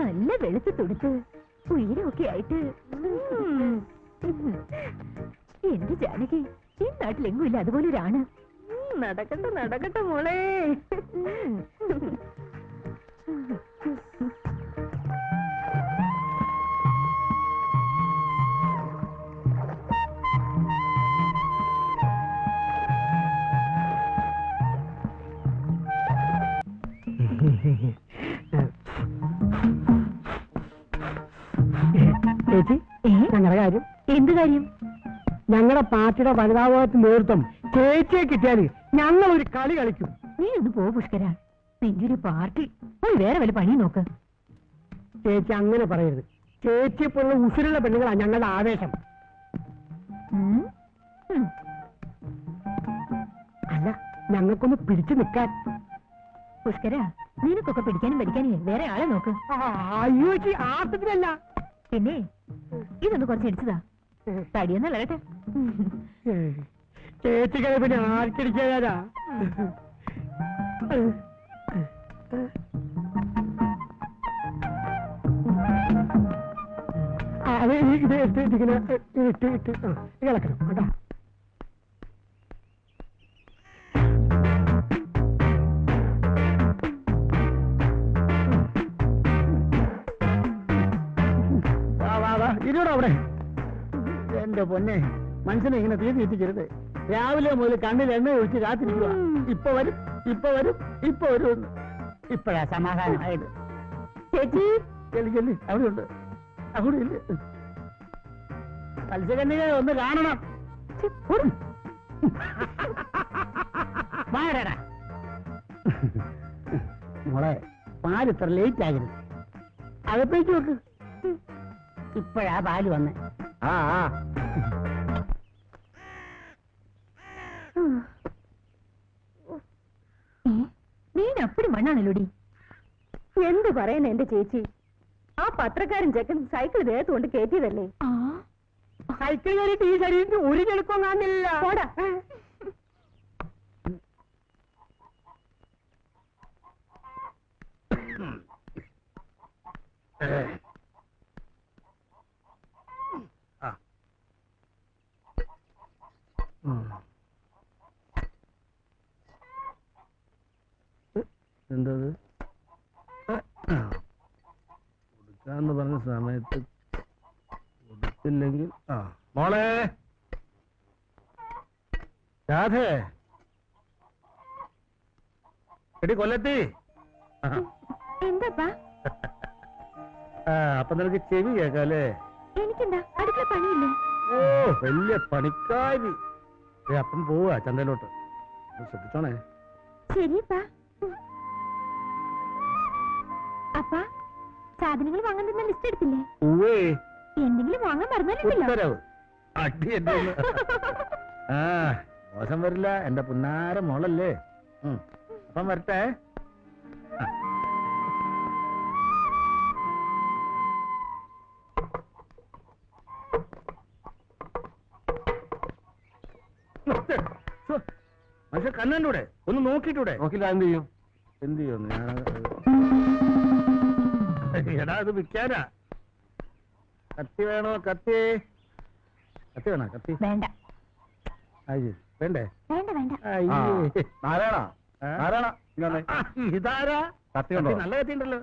നല്ല വെളുത്ത് തുടുത്ത് ഉയരമൊക്കെ ആയിട്ട് എന്റെ ജാനകി ഈ നാട്ടിലെങ്ങും ഇല്ല അതുപോലെ ഒരാണ്. നടക്കട്ടെ നടക്കട്ടെ മോളെ. ചേച്ചി, ഞങ്ങളുടെ കാര്യം. എന്ത് കാര്യം? ഞങ്ങളുടെ പാർട്ടിയുടെ വനിതാവായിട്ട് നേതൃത്വം ചേച്ചിയെ കിട്ടിയാൽ ഞങ്ങൾ ഒരു കളി കളിക്കും. നീ ഒന്ന് പോ പുഷ്കര, നിന്റെ ഒരു പാർട്ടി പോയി വേറെ വല്ല പണി നോക്ക്. ചേച്ചി അങ്ങനെ പറയരുത്. ചേച്ചിയെ പോലുള്ള ഉസിരുള്ള പെണ്ണുങ്ങളാണ് ഞങ്ങളുടെ ആവേശം. അല്ല, ഞങ്ങൾക്കൊന്ന് പിടിച്ചു നിൽക്കാൻ. പുഷ്കര, നിനക്കൊക്കെ പിടിക്കാനും പഠിക്കാനും വേറെ ആളെ നോക്ക്. അയ്യോ ചേച്ചി, ആർത്തത്തിലല്ല. പിന്നെ ഇതൊന്ന് കുറച്ച് അടിച്ചതാ, തടിയൊന്നല്ല കേട്ടെ. ചേച്ചിക്കത് പിന്നെ ആർക്കടിക്കാനാ? അത് ഇത് ഇങ്ങനെ ഇട്ട് ഇളക്കണം കേട്ടോ. ഇരുവിടെ അവിടെ. എന്റെ പൊന്നെ, മനുഷ്യനെ ഇങ്ങനെ തീ തീറ്റിക്കരുത്. രാവിലെ മുതൽ കണ്ണിൽ എണ്ണ ഒഴിച്ച് കാത്തിരിക്കുക. ഇപ്പൊ വരും, ഇപ്പൊ വരും, ഇപ്പൊ വരും. ഇപ്പഴാ സമാധാനമായത്. ചേച്ചി ചെല്ലി അവിടെ ഉണ്ട്, അവിടെ ഇല്ല. മത്സ്യകന്യക ഒന്ന് കാണണം. മോളെ, പാല് ഇത്ര ലേറ്റ് ആകരുത്. അകത്തേക്ക് നോക്ക്. ഇപ്പഴാ പാല് വന്നേ. നീ അപ്പടി മണ്ണാണല്ലോടി. എന്ത് പറയുന്ന എന്റെ ചേച്ചി, ആ പത്രക്കാരൻ ചെക്കൻ സൈക്കിൾ ദേഹത്ത് കൊണ്ട് കയറ്റിയതല്ലേ? സൈക്കിൾ കയറിയിട്ട് ഈ ശരീരത്തിന് ഒരു ചെളുപ്പം കാണില്ല. എന്തത് കൊടുക്കാന്ന് പറഞ്ഞ സമയത്ത് കൊടുത്തില്ലെങ്കിൽ മോളെ രാധേ, എടി കൊല്ലത്തി. എന്താ? അപ്പൊ നിനക്ക് ചെവി കേക്കാല്ലേ? എനിക്കെന്താ അടുക്കള പണിയില്ലേ? ഓ, വലിയ പണിക്കാരി. അപ്പം പോവാ ചന്തയിലോട്ട്. ശ്രദ്ധിച്ചോണേ. ശരിപ്പാ. അപ്പാ, സാധനങ്ങൾ വാങ്ങാൻ തന്ന ലിസ്റ്റ് എടുത്തില്ലേ? എന്തെങ്കിലും വാങ്ങാൻ പറഞ്ഞാലുണ്ടല്ലോ. മോശം വരില്ല, എന്റെ പുന്നാര മോളല്ലേ. അപ്പം വരട്ടെ. പക്ഷെ കണ്ണൂടെ ഒന്ന് നോക്കിട്ടൂടെ? നോക്കില്ല. എന്ത് ചെയ്യും? എന്ത് ചെയ്യുന്നു? എടാ, അത് വിൽക്കാനാ. കത്തി വേണോ? കത്തി കത്തി വേണോ? കത്തി വേണ്ട. വേണ്ടേ? വേണ്ട വേണ്ട. ഇതാരാ? കത്തി നല്ല കത്തി ഉണ്ടല്ലോ.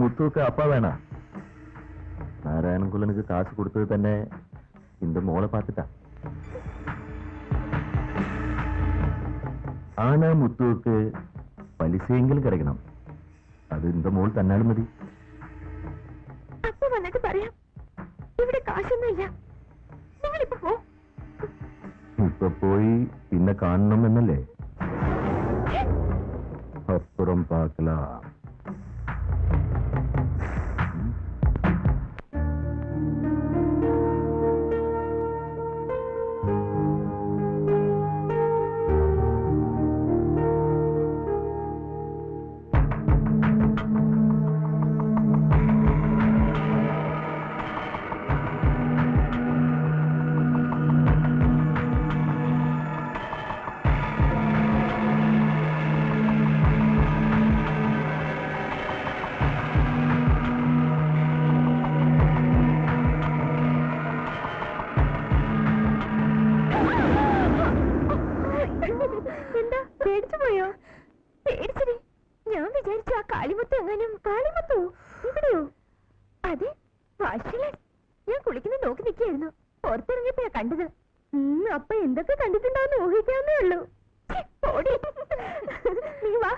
മുത്തുവൊക്കെ அப்பா வேணா. நாராயணகுலனுக்கு காசு கொடுத்தது തന്നെ இந்த മോളെ பார்த்துட்டா. ஆனா முத்துவுக்கு பலிசையெങ്കിലും கிடைக்கணும். அது இந்த മോൾ തന്നാലും മതി. അപ്പൊ വീട്ടിൽ വന്നിട്ട് പറയാം. ഇവിടെ കാശൊന്നുമില്ല. നിങ്ങളിപ്പോ പോ. ഇപ്പൊ പോയി പിന്നെ കാണണം എന്നല്ലേ? അപ്പുറം പാക്കല. എന്താ പേടിച്ചു പോയോ? പേടിച്ചേ. ഞാൻ വിചാരിച്ചു ആ കാളിമുത്ത് എങ്ങാനും. കാളിമുത്തോ? ഇവിടെയോ? അതെ, വാശിലൻ. ഞാൻ കുളിക്കുന്ന നോക്കി നിൽക്കായിരുന്നു. പുറത്തിറങ്ങിയപ്പോഴാ കണ്ടത്. അപ്പൊ എന്തൊക്കെ കണ്ടിട്ടുണ്ടാവുന്ന ഊഹിക്കാവുന്നേ ഉള്ളൂ. ഛെ, പോടി. നീ വാ.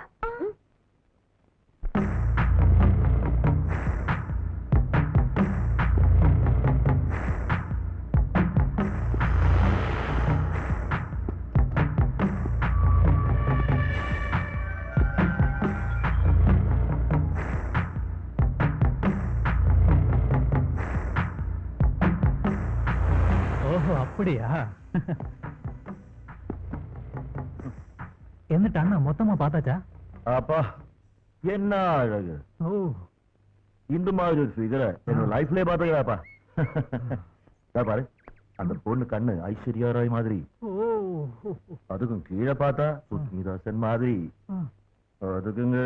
ஓஹோ அப்படியா? എന്നിട്ട് അണ്ണ മൊത്തമാ பார்த்தாச்சா? அப்பா என்ன அழகு! ஓ, இந்த மாதிரி ஒரு ஃபிகரை என்னோட லைஃப்லயே பாத்துக்கலாப்பா. பாரு, அந்த பொண்ணு கண்ணு ஐஸ்வர்யா ராய் மாதிரி, ஓ, அதுக்கும் கீழே பார்த்தா சுஸ்மிதா சென் மாதிரி, அதுக்குங்க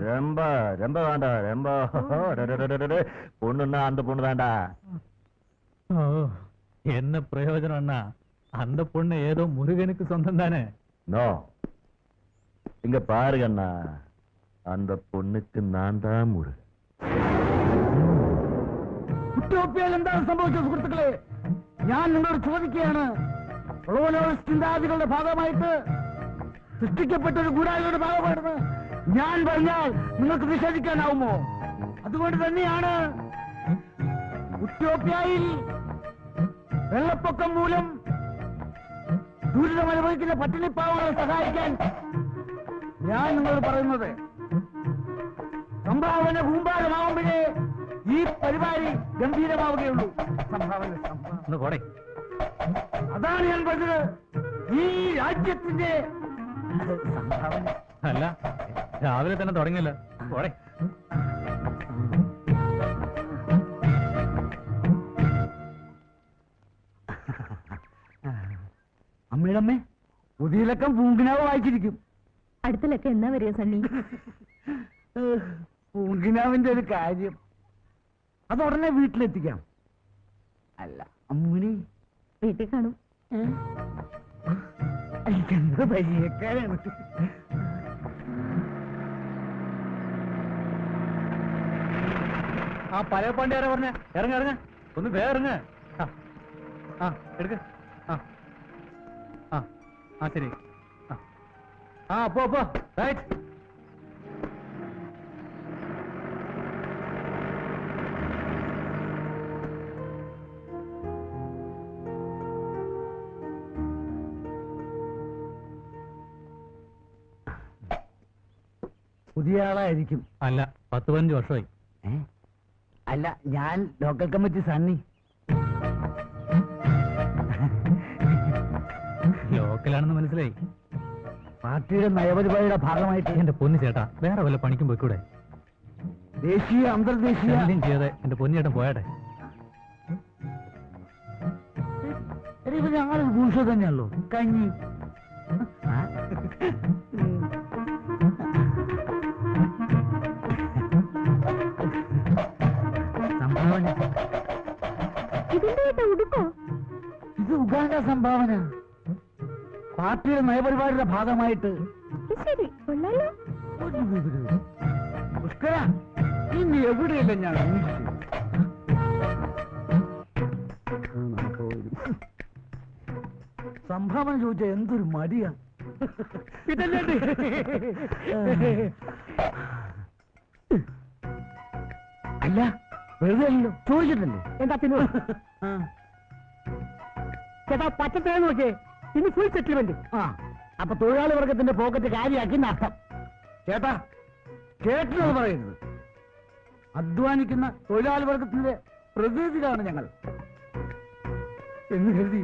ரொம்ப ரொம்ப வேண்டாம். ரொம்ப பொண்ணுன்னா அந்த பொண்ணு தான்டா. ஓ, என்ன பிரயோஜனம் அண்ணா? அந்த பொண்ணு ஏதோ முருகனுக்கு சொந்தம் தானே? நோ, இங்க பாருங்கண்ணா, அந்த பொண்ணுக்கு நான் தான் முருகன். ഉറ്റോപ്യയിൽ എന്താണ് സംഭവിച്ചത് സുഹൃത്തുക്കളെ? ഞാൻ നിങ്ങളോട് ചോദിക്കുകയാണ്. ചിന്താഗതികളുടെ ഭാഗമായിട്ട് സൃഷ്ടിക്കപ്പെട്ട ഒരു ഗൂഢാലോചനയുടെ ഭാഗമാണെന്ന് ഞാൻ പറഞ്ഞാൽ നിങ്ങൾക്ക് വിശ്വസിക്കാനാവുമോ? അതുകൊണ്ട് തന്നെയാണ് ഉറ്റോപ്യയിൽ വെള്ളപ്പൊക്കം മൂലം ദുരിതം അനുഭവിക്കുന്ന പട്ടിണിപ്പാവങ്ങളെ സഹായിക്കാൻ ഞാൻ നിങ്ങളോട് പറയുന്നത്. സംഭാവന കൂമ്പാരമാവുമ്പോഴേ ഈ പരിപാടി ഗംഭീരമാവുകയുള്ളൂ. സംഭാവന ഒന്ന് പോടെ. അതാണ് ഞാൻ പറഞ്ഞത്. ഈ രാജ്യത്തിന്റെ സംഭാവന. അല്ല, രാവിലെ തന്നെ തുടങ്ങിയല്ലോ. പോടെ. അമ്മയുടെ പുതിയ ലക്കം പൂങ്കിനാവ് വായിച്ചിരിക്കും. അടുത്ത എന്നാ വരിക സണ്ണി? പൂങ്കിനാവിന്റെ ഒരു കാര്യം അത് ഉടനെ വീട്ടിലെത്തിക്കാം. അല്ല അമ്മിണി വീട്ടിൽ കാണും. എനിക്കെന്ത് പരിചയക്കാരാണ്. ആ പഴയ പാണ്ഡ്യാരെ പറഞ്ഞ ഇറങ്ങ ഇറങ്ങ, ഒന്ന് വേറങ്ങ. ആ എടുക്ക. ആ ആ ആ ശരി. ആ പോ പോ. റൈറ്റ്. പുതിയ ആളായിരിക്കും. അല്ല, 10-15 വർഷമായി. അല്ല, ഞാൻ ലോക്കൽ കമ്മിറ്റി സണ്ണി. ലോക്കലാണെന്ന് മനസ്സിലായി. പാർട്ടിയുടെ നയപരിപാടിയുടെ ഭാഗമായിട്ട് എന്റെ പൊന്നു ചേട്ടാ, വേറെ വല്ല പണിക്കും പോയിക്കൂടെ? ദേശീയ അന്തർദേശീയ എന്തും ചെയ്യാതെ എന്റെ പൊന്നു ചേട്ടൻ പോയാട്ടെ. ഇപ്പൊ ഞങ്ങളൊരു ഭൂഷ തന്നെയല്ലോ. കഞ്ഞി സംഭാവന. ഇതിന്റെ ഉടുക്കോ? ഇത് ഉഗാണ്ട സംഭാവന. പാർട്ടിയുടെ നയപരിപാടിയുടെ ഭാഗമായിട്ട്. ശരി, കൊള്ളാലോ. പുഷ്കര, ഇനി എവിടെയല്ല ഞാൻ സംഭാവന ചോദിച്ചാൽ എന്തൊരു മടിയാ. ഇതല്ലേ അല്ല, വെറുതെ അല്ലല്ലോ, ചോദിച്ചിട്ടല്ലേ? എന്താ പിന്നെ? ചേട്ടാ പച്ചത്തേന്ന് നോക്കിയേ, ഇനി ഫുൾ സെറ്റിൽമെന്റ്. ആ, അപ്പൊ തൊഴിലാളി വർഗത്തിന്റെ പോക്കറ്റ് കാര്യമാക്കി നഷ്ടം. ചേട്ടാ ചേട്ടനത് പറയരുത്. അധ്വാനിക്കുന്ന തൊഴിലാളി വർഗത്തിന്റെ പ്രതിനിധികളാണ് ഞങ്ങൾ എന്ന് കരുതി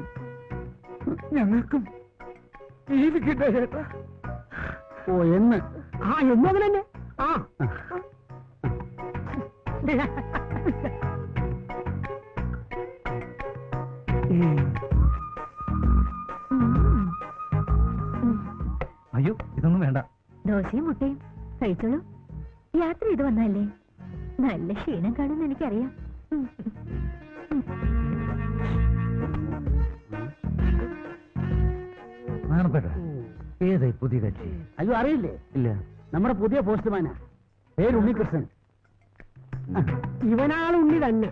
ഞങ്ങൾക്കും ജീവിക്കട്ടെ ചേട്ടാ. ഓ എന്ന് എന്നതിൽ തന്നെ. ആ അയ്യോ ഇതൊന്നും വേണ്ട. ദോശയും മുട്ടയും കഴിച്ചോളൂ. യാത്ര ചെയ്ത് വന്നല്ലേ, നല്ല ക്ഷീണം കാണുമെന്ന് എനിക്കറിയാം. ഏതായി പുതിയ കക്ഷി? അയ്യോ അറിയില്ലേ? ഇല്ല. നമ്മുടെ പുതിയ പോസ്റ്റ്മാനാ, പേര് ഉണ്ണികൃഷ്ണൻ. ഇവനാൾ ഉണ്ണി തന്നെ.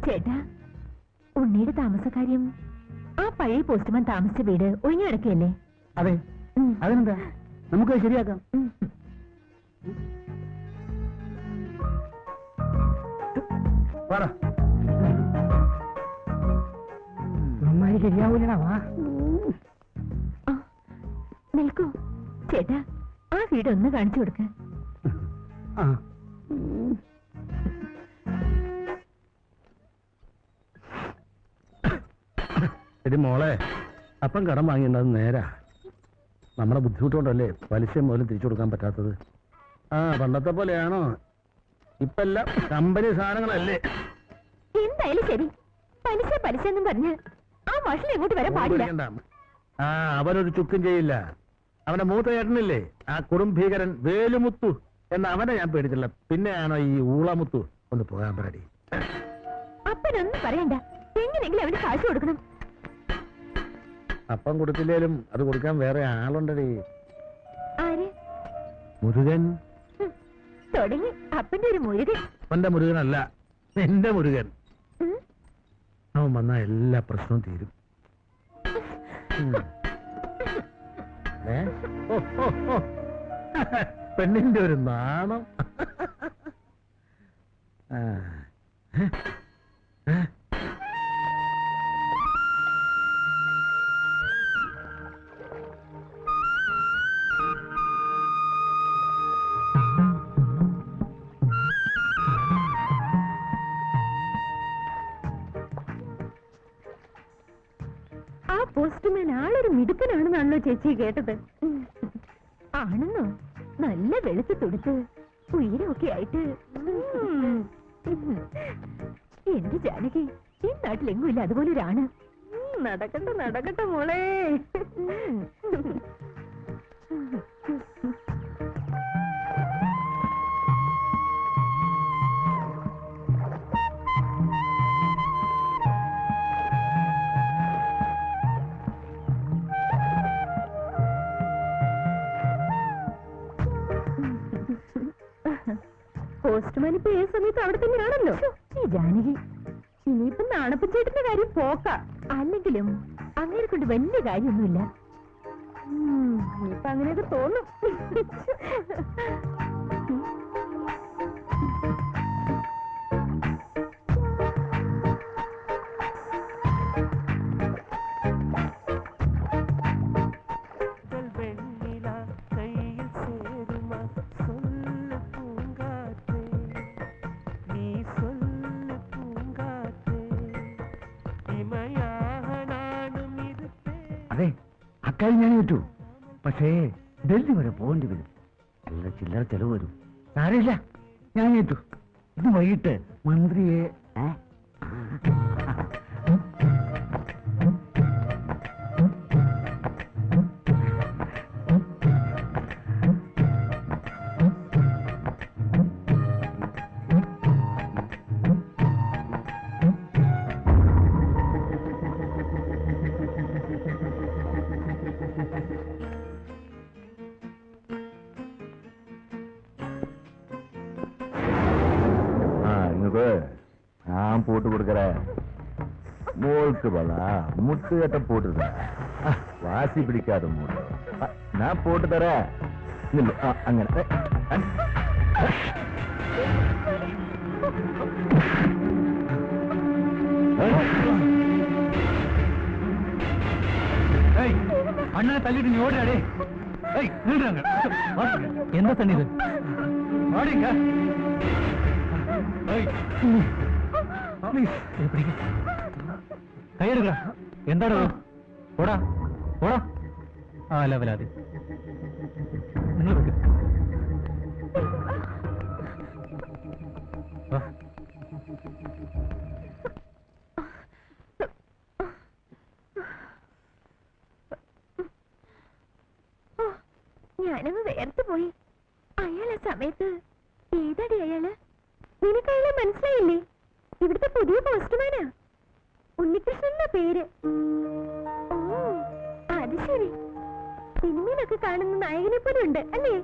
ചേട്ടാ, ഉണ്ണിയുടെ താമസക്കാര്യം ആ പഴയ പോസ്റ്റ്മാൻ താമസിച്ച വീട് ഒഴിഞ്ഞു കിടക്കുകയല്ലേ? അതെ. അതിനെന്താ, നമുക്ക് ശരിയാക്കാം. നന്നായി ശരിയാവൂലടാ. വാ നിൽക്കൂ ചേട്ടാ, ആ വീട് ഒന്ന് കാണിച്ചു കൊടുക്ക. എടി മോളെ, അപ്പം കടം വാങ്ങിയത് നേരാ. നമ്മളെ ബുദ്ധിമുട്ടുകൊണ്ടല്ലേ പലിശ മുതൽ തിരിച്ചു കൊടുക്കാൻ പറ്റാത്തത്. ആ പണ്ടത്തെ പോലെയാണോ? ഇപ്പെല്ലാം കമ്പനി സാധനങ്ങളല്ലേ? എന്തായാലും ശരി, പലിശ പലിശ എന്നും പറഞ്ഞ് ആ മാഷിൽ എങ്ങോട്ട് വരാൻ പാടില്ല. ആ അവനൊരു ചുക്കും ചെയ്യില്ല. അവന്റെ മൂത്ത ചേട്ടനില്ലേ, ആ കുടുംബീകരൻ വേലുമുത്തു എന്ന അവനെ ഞാൻ പേടിച്ചില്ല. പിന്നെയാണോ ഈ ഊളമുത്തു? ഒന്ന് പോകാൻ പറയടി. അപ്പനൊന്നും പറയണ്ട, എങ്ങനെയെങ്കിലും അവന് കാശ് കൊടുക്കണം. അപ്പം കൊടുത്തില്ലേലും അത് കൊടുക്കാൻ വേറെ ആളുണ്ടടി. ആര്? മുരുകൻ. തുടങ്ങി അപ്പന്റെ ഒരു മുരുകൻ. അവന്റെ മുരുകനല്ല, എന്റെ മുരുകൻ. അവൻ വന്നാ എല്ലാ പ്രശ്നവും തീരും. പെണ്ണിന്റെ ഒരു നാണം. ആ പോസ്റ്റ്മാൻ ആളൊരു മിടുക്കനാണെന്നാണല്ലോ ചേച്ചി കേട്ടത്. ആണെന്നോ? നല്ല വെളുത്ത് തുടുത്ത് ഉയരമൊക്കെ ആയിട്ട്. എന്റെ ജാനകി, ഈ നാട്ടിലെങ്ങും ഇല്ല അതുപോലെ ഒരാണ്. നടക്കട്ടെ നടക്കട്ടെ മോളെ. പോസ്റ്റ്മാൻ ഇപ്പൊ ഏത് സമയത്ത് അവിടെ തന്നെയാണല്ലോ. ഈ ജാനകി, ഇനിയിപ്പൊ നാണപ്പച്ചേട്ടന്റെ കാര്യം പോക്ക. അല്ലെങ്കിലും അങ്ങനെ കൊണ്ട് വലിയ കാര്യമൊന്നുമില്ല. ഇനിയിപ്പൊ അങ്ങനെയൊക്കെ തോന്നും. അതെ, അക്കാര്യം ഞാൻ ഏറ്റു. പക്ഷേ ഡൽഹി വരെ പോകേണ്ടി വരും. നല്ല ചില്ലറ ചെലവ് വരും. സാരമില്ല, ഞാൻ ഏറ്റു. ഇന്ന് വൈകിട്ട് മന്ത്രിയെ நான் போட்டு கொடுக்கறேன். മോൾക്ക് വള മുട്ടുകെട്ട പോട്ടുതരാ വാസി പിടിക്കാതെ മോള് ഞാൻ പോട്ട് തരാ നില്ലു അങ്ങനെ അണ്ണനെ തല്ലിട്ട് നീ ഓടിയാടേ എന്താ തന്നെ ഇത് ഓടിങ്ക കൈയെടുക്ക എന്താടോ ഓടാ ഓടാ ആ ലവലാതി നിങ്ങൾ വെക്ക് വാ. ഞാനങ്ങ് വേർത്ത് പോയി. അയാൾ ആ സമയത്ത് ഏതാടി അയാള്? നിനക്ക് അയാളെ മനസ്സിലായില്ലേ? ഇവിടുത്തെ പുതിയ പോസ്റ്റ്മാനാ. ഉണ്ണികൃഷ്ണന്റെ പേര്. ഓ അത് ശരി. സിനിമയിലൊക്കെ കാണുന്ന നായകനെ പോലെ ഉണ്ട് അല്ലേ?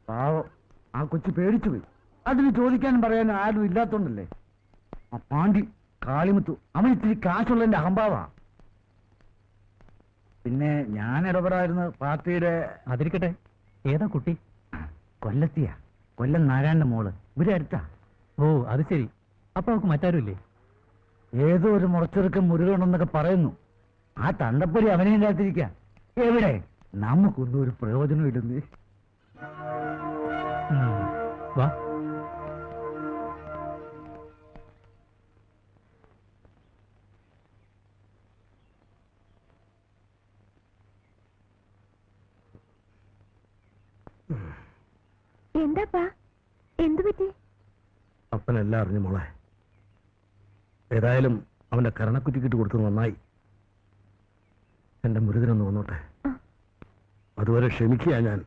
പാവം ആ കൊച്ചു പേടിച്ചു പോയി. അതിന് ചോദിക്കാനും പറയാനും ആരും ഇല്ലാത്തോണ്ടല്ലേ. ആ പാണ്ടി കാളിമുത്തു അവൻ ഇത്തിരി കാശുള്ളതിന്റെ അഹംഭാവാ. പിന്നെ ഞാൻ ഇടപെടായിരുന്നു പാർട്ടിയുടെ. അതിരിക്കട്ടെ, ഏതാ കുട്ടി? കൊല്ലത്തിയാ, കൊല്ലം നാരായണന്റെ മോള്. ഇവിടെ അടുത്താ. ഓ അത് ശരി. അപ്പൊ അവർക്ക് മറ്റാരുമില്ലേ? ഏതോ ഒരു മുറച്ചെറുക്കം മുരുകണെന്നൊക്കെ പറയുന്നു. ആ തണ്ടപ്പൊരി അവനെ ഇല്ലാത്തിരിക്ക. എവിടെ നമുക്കൊന്നും ഒരു പ്രയോജനം ഇടുന്നേ. വാ. എന്താപ്പാ, എന്തു പറ്റി? അപ്പനെല്ലാം അറിഞ്ഞു മോളെ. ഏതായാലും അവന്റെ കരണക്കുറ്റിക്കിട്ട് കൊടുത്തത് നന്നായി. എന്റെ മുരുകനൊന്ന് വന്നോട്ടെ. അതുവരെ ക്ഷമിക്കുക ഞാൻ.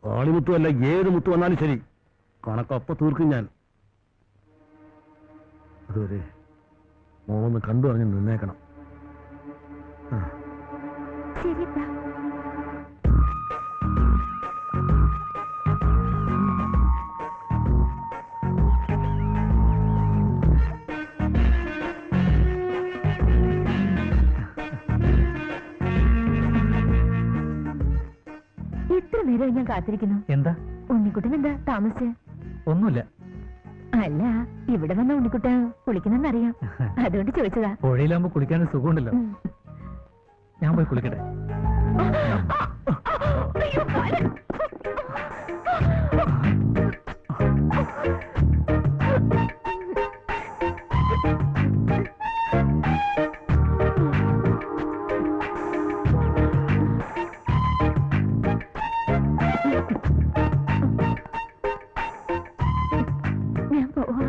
കാളിമുത്തു അല്ല ഏത് മുത്തു വന്നാലും ശരി, കണക്കൊപ്പം തീർക്കും ഞാൻ. അതുവരെ മോളൊന്ന് കണ്ടു അറിഞ്ഞ് നിന്നേക്കണം. ശരിപ്പാ. എത്ര നേരം ഞാൻ കാത്തിരിക്കുന്നു. എന്താ ഉണ്ണിക്കുട്ടൻ എന്താ താമസിച്ച്? ഒന്നുമില്ല. അല്ല, ഇവിടെ വന്ന ഉണ്ണിക്കുട്ടൻ കുളിക്കുന്നെന്നറിയാം, അതുകൊണ്ട് ചോദിച്ചതാ. പുഴയിലാകുമ്പോ കുളിക്കാൻ സുഖമുണ്ടല്ലോ. ഞാൻ പോയി കുളിക്കട്ടെ. അയ്യോ, കാലൻ. ഞാൻ പോവാ.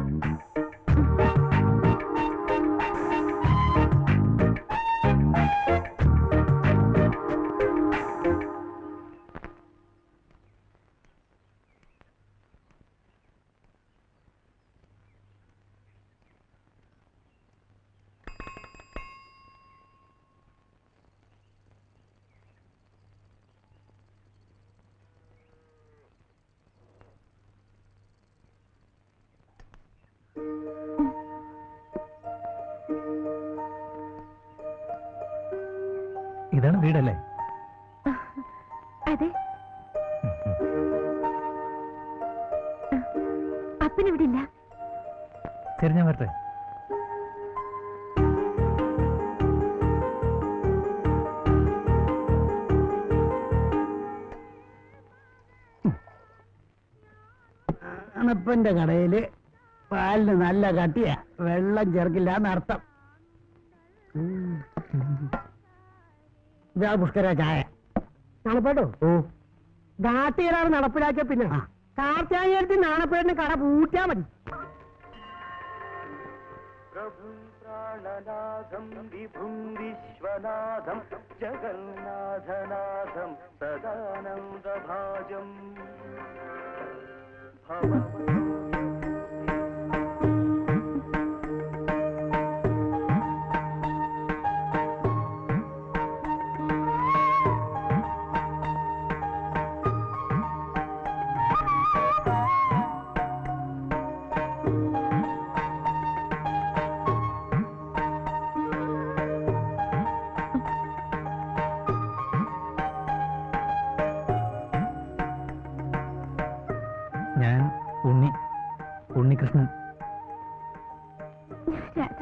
ഇതാണ് വീടല്ലേ? അതെ. അപ്പനിവിടെ ഇല്ല. ശരി, ഞാൻ വരട്ടെ. അണപ്പന്റെ കടയില് പാലിന് നല്ല കട്ടിയ, വെള്ളം ചേർക്കില്ല എന്നർത്ഥം. ഇതാ പുഷ്കര ചായ. നാണപ്പേട്ടോ, ഓ നാട്ടുകാരാണ് നടപ്പിലാക്കിയ പിന്നെ കാർത്തിയായത്തി നാണപ്പേടിന് കട പൂട്ടാ മതി. പ്രാണനാഥം വിഭും വിശ്വനാഥം ജഗന്നാഥനാഥം സദാനന്ദഭാജം ഞാൻ ഉണ്ണികൃഷ്ണൻ. രാധ.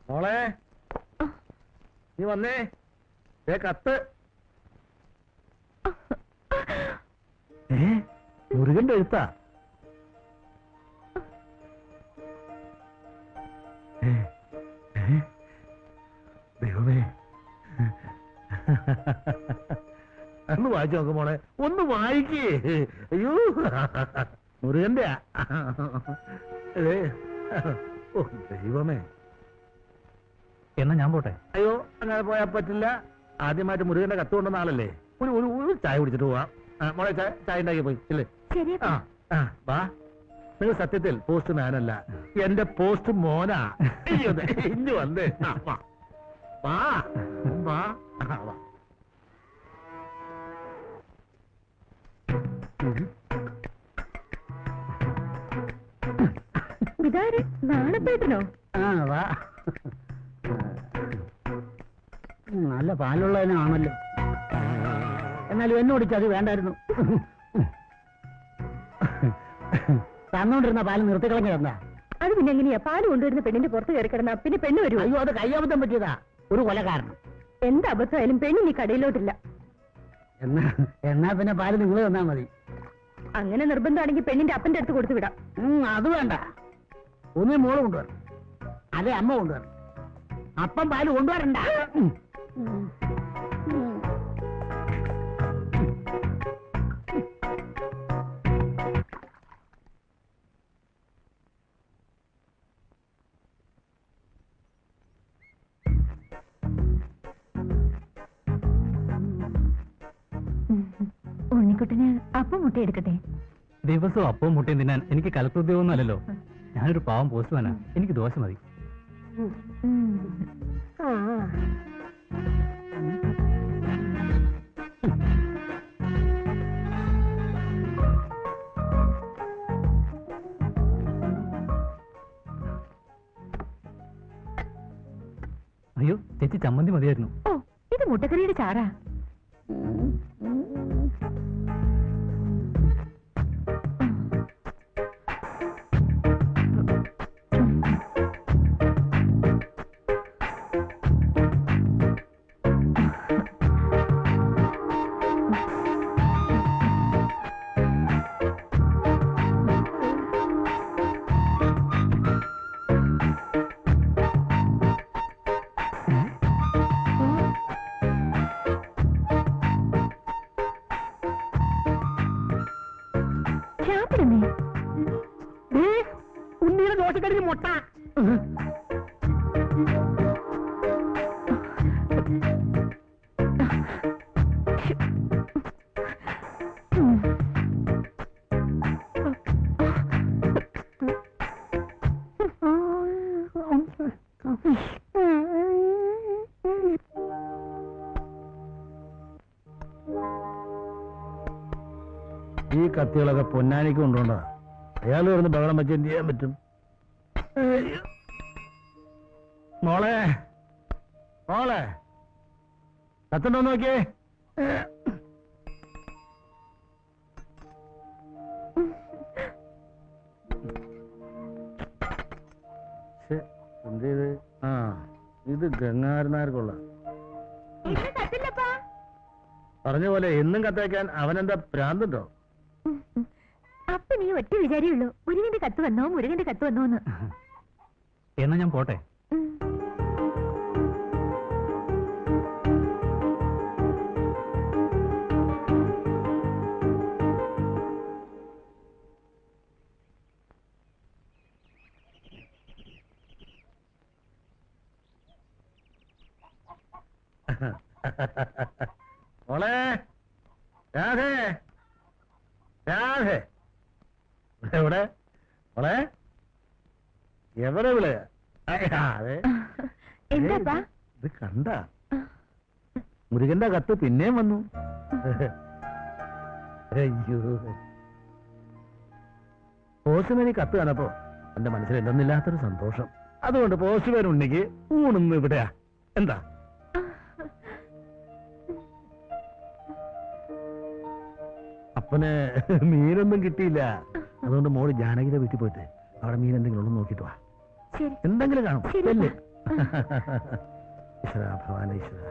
മോളെ നീ വന്നേ, കത്ത്. മുരുകന്റെ എഴുത്താ? ദൈവമേ, ഒന്ന് വായിച്ചു നോക്ക് മോളെ, ഒന്ന് വായിക്കേ. അയ്യോ, മുരുകന്റെ ഓ, ദൈവമേ. എന്നാ ഞാൻ പോട്ടെ. അയ്യോ, അങ്ങനെ പോയാൽ പറ്റില്ല. ആദ്യമായിട്ട് മുരുകന്റെ കത്ത് കൊണ്ടുവന്ന ആളല്ലേ. ഒരു ചായ കുടിച്ചിട്ട് പോവാം. മോളെ ചായ ഉണ്ടാക്കി പോയി ഇല്ലേ? ശരി ആ ആ, വാ. നിങ്ങൾ സത്യത്തിൽ പോസ്റ്റ് മാനല്ല, എന്റെ പോസ്റ്റ് മോനാ. അയ്യോ, ദേ, ഇഞ്ഞു വന്നേ. ആ, വാ വാ വാ. ആ, വാ. ഇതാര് നാണപ്പേട്ടനോ? ആ, വാ. നല്ല പാലുള്ളതിനാണല്ലോ. എന്നാലും എന്നോടിച്ച് അത് വേണ്ടായിരുന്നു. തന്നോണ്ടിരുന്ന പാല് നിർത്തിക്കളഞ്ഞ എന്താ? അത് പിന്നെ എങ്ങനെയാ പാല് കൊണ്ടുവരുന്ന പെണ്ണിന്റെ പുറത്ത് കയറി കിടന്ന പിന്നെ പെണ്ണ് വരുമോ? അയ്യോ, അത് കയ്യബദ്ധം പറ്റിയതാ. ഒരു കൊല കാരണം. എന്ത് അബദ്ധമായാലും പെണ്ണിനി കടയിലോട്ടില്ല. എന്നാ പിന്നെ പാല് നിങ്ങൾ തന്നാ മതി. അങ്ങനെ നിർബന്ധമാണെങ്കിൽ പെണ്ണിന്റെ അപ്പന്റെ അടുത്ത് കൊടുത്തു വിടാം. അത് വേണ്ട. ഒന്നേ മോള് കൊണ്ടുവരണം, അതെ അമ്മ കൊണ്ടുവരണം. അപ്പം പാല് കൊണ്ടുവരണ്ട. ഉണ്ണിക്കുട്ടന് അപ്പം മുട്ട എടുക്കട്ടെ? ദിവസവും അപ്പവും മുട്ടയും തിന്നാൻ എനിക്ക് കലക്ടർ ഉദ്യോഗമൊന്നും അല്ലല്ലോ. ഞാനൊരു പാവം പോസ്റ്റ്മാനാ. എനിക്ക് ദോശ മതി. അയ്യോ, ചേച്ചി ചമ്മന്തി മതിയായിരുന്നു. ഓ, ഇത് മുട്ടക്കറിയുടെ ചാറാ. ഉണ്ണിയുടെ ദോശക്കടിക്ക് മുട്ട. ഈ കത്തികളൊക്കെ പൊന്നാനിക്ക് കൊണ്ടുകൊണ്ടാ. അയാൾ വരുന്ന ബഹളം വെച്ച് എന്ത് ചെയ്യാൻ പറ്റും? മോളെ മോളെ, കത്തുണ്ടോ നോക്കിയേ. എന്ത് ചെയ്ത്? ആ, ഇത് ഗംഗാരനാർക്കുള്ള. പറഞ്ഞ പോലെ എന്നും കത്തയക്കാൻ അവനെന്താ ഭ്രാന്തുണ്ടോ? അപ്പൊ നീ ഒറ്റ വിചാരിയുള്ളൂ, മുരുകന്റെ കത്ത് വന്നോ മുരുകന്റെ കത്ത് വന്നോന്ന്. എന്നാ ഞാൻ പോട്ടെ. മോളെ രാധേ, രാധേ, എവിടെ മോളെ? എവിടെ വിള? എന്താ ഇത് കണ്ട? മുരുകന്റെ കത്ത് പിന്നെയും വന്നു. അയ്യോ, പോസ്റ്റ്മാനി കത്ത് കാണപ്പോ എന്റെ മനസ്സിൽ എന്തെന്നില്ലാത്തൊരു സന്തോഷം. അതുകൊണ്ട് പോസ്റ്റ്മാൻ ഉണ്ണിക്ക് ഊണുന്നു ഇവിടെയാ. എന്താ? അപ്പന് മീനൊന്നും കിട്ടിയില്ല. അതുകൊണ്ട് മോള് ജാനകിയുടെ വീട്ടിൽ പോയിട്ട് അവിടെ മീൻ എന്തെങ്കിലും ഉള്ളു നോക്കിട്ട് വാ. എന്തെങ്കിലും കാണും. അല്ലേ? ഈശ്വര ഭഗവാൻ, ഈശ്വര.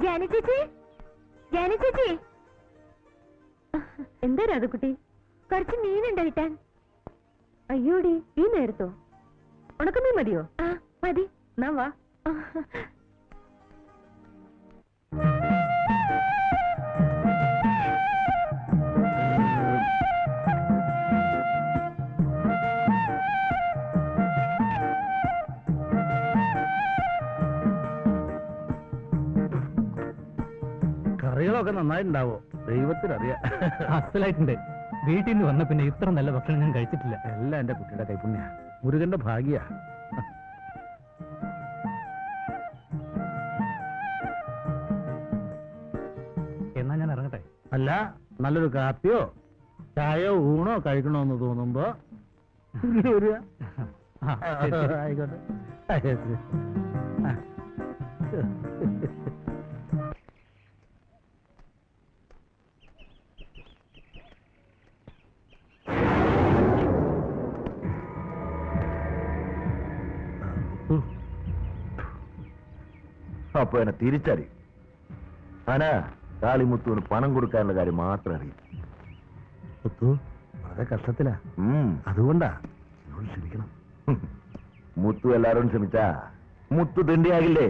ജാനി ചേച്ചി, ജാനി ചേച്ചി. എന്താ രാധക്കുട്ടി, കുറച്ച് മീനുണ്ടോ കിട്ടാൻ? അയ്യോടി ഈ നേരത്തോ? ഉണക്കമീൻ മതിയോ? ആ മതി. എന്നാ വാ. കറികളൊക്കെ നന്നായിട്ടുണ്ടാവോ? ദൈവത്തിനറിയാം. അസലായിട്ടുണ്ട്. വീട്ടിൽ നിന്ന് വന്ന പിന്നെ ഇത്ര നല്ല ഭക്ഷണം ഞാൻ കഴിച്ചിട്ടില്ല. എല്ലാം എന്റെ കുട്ടിയുടെ കൈപ്പുണ്യ, മുരുകന്റെ ഭാഗ്യ. എന്നാ ഞാൻ ഇറങ്ങട്ടെ. അല്ല, നല്ലൊരു കാപ്പിയോ ചായയോ ഊണോ കഴിക്കണമെന്ന് തോന്നുമ്പോ വരിക. ആ, ശരി, ശരി. ആയിക്കോട്ടെ. അപ്പൊ എന്നെ തിരിച്ചറിയും. ആനാ കാളിമുത്തുവിന് പണം കൊടുക്കാനുള്ള കാര്യം മാത്രം അറിയും. മുത്തു വളരെ കഷ്ടത്തിലാ, അതുകൊണ്ടാ എന്നോട് ക്ഷമിക്കണം. മുത്തു എല്ലാരോടും ക്ഷമിച്ചാ മുത്തു തിണ്ടിയാകില്ലേ?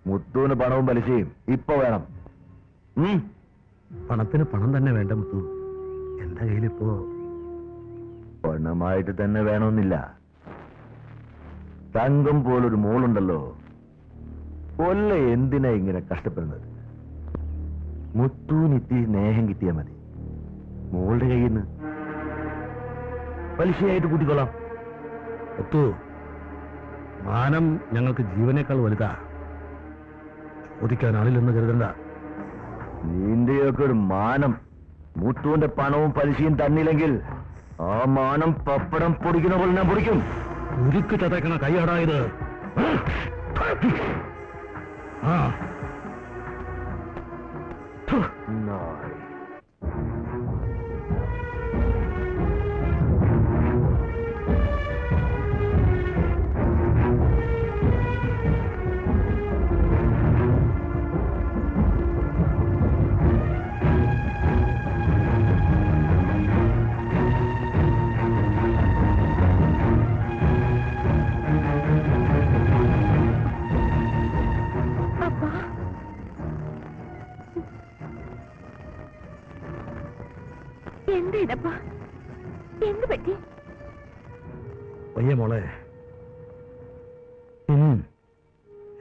മുത്തുവിന് പണവും പലിശയും ഇപ്പൊ വേണം. പണത്തിന് പണം തന്നെ വേണ്ട മുത്തു. എന്റെ കയ്യിലിപ്പോ പണമായിട്ട് തന്നെ വേണമെന്നില്ല. തങ്കം പോലൊരു മോളുണ്ടല്ലോ, കൊല്ല എന്തിനാ ഇങ്ങനെ കഷ്ടപ്പെടുന്നത്? മുത്തുവിനിത്തി സ്നേഹം കിട്ടിയാൽ മതി. മോളുടെ കയ്യിൽ നിന്ന് പലിശയായിട്ട് കൂട്ടിക്കൊള്ളാം. മുത്തു, മാനം ഞങ്ങൾക്ക് ജീവനേക്കാൾ വലുതാ. ചോദിക്കാൻ ആളില്ലെന്ന് കരുതണ്ട. നിന്റെയൊക്കെ ഒരു മാനം മുത്തുവിന്റെ പണവും പലിശയും തന്നില്ലെങ്കിൽ ആ മാനം പപ്പടം പൊടിക്കുന്ന പോലെ ഞാൻ പൊടിക്കും. ഉരുക്ക് ചതക്കണ കൈയാടായത്. ആ നായ്. എന്താ ഇതപ്പാ? എന്ത് പറ്റി? വയ്യ മോളെ, ഇന്നും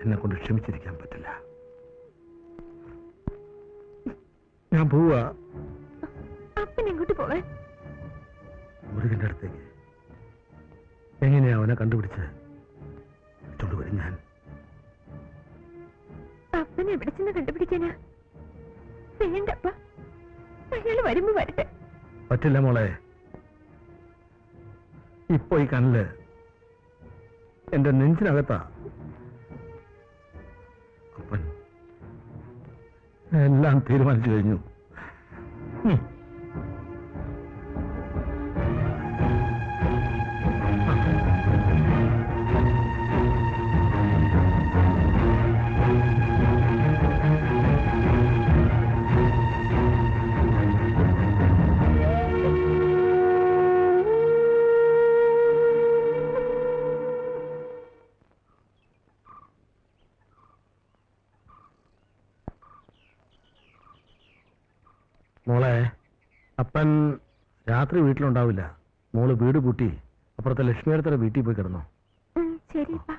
എന്നെ കൊണ്ട് ക്ഷമിച്ചിരിക്കാൻ പറ്റില്ല. ഞാൻ പോവാ. അപ്പൻ എങ്ങോട്ട് പോവാൻ? മുരുകന്റെ അടുത്തേക്ക്. എങ്ങനെയാ അവനെ കണ്ടുപിടിച്ച് കൊണ്ടുവരും ഞാൻ. അപ്പനെ എവിടെ ചെന്ന് കണ്ടുപിടിക്കാനാ? വേണ്ടപ്പ, അയാൾ വരുമ്പോ വരട്ടെ. പറ്റില്ല മോളെ. ഇപ്പൊ ഈ കണ്ണില് എന്റെ നെഞ്ചിനകത്താ. അപ്പൻ എല്ലാം തീരുമാനിച്ചു കഴിഞ്ഞു. മോളെ, അപ്പൻ രാത്രി വീട്ടിലുണ്ടാവില്ല. മോള് വീട് പൂട്ടി അപ്പുറത്തെ ലക്ഷ്മിയടുത്ത വീട്ടിൽ പോയി കിടന്നു. ശരിപ്പാ.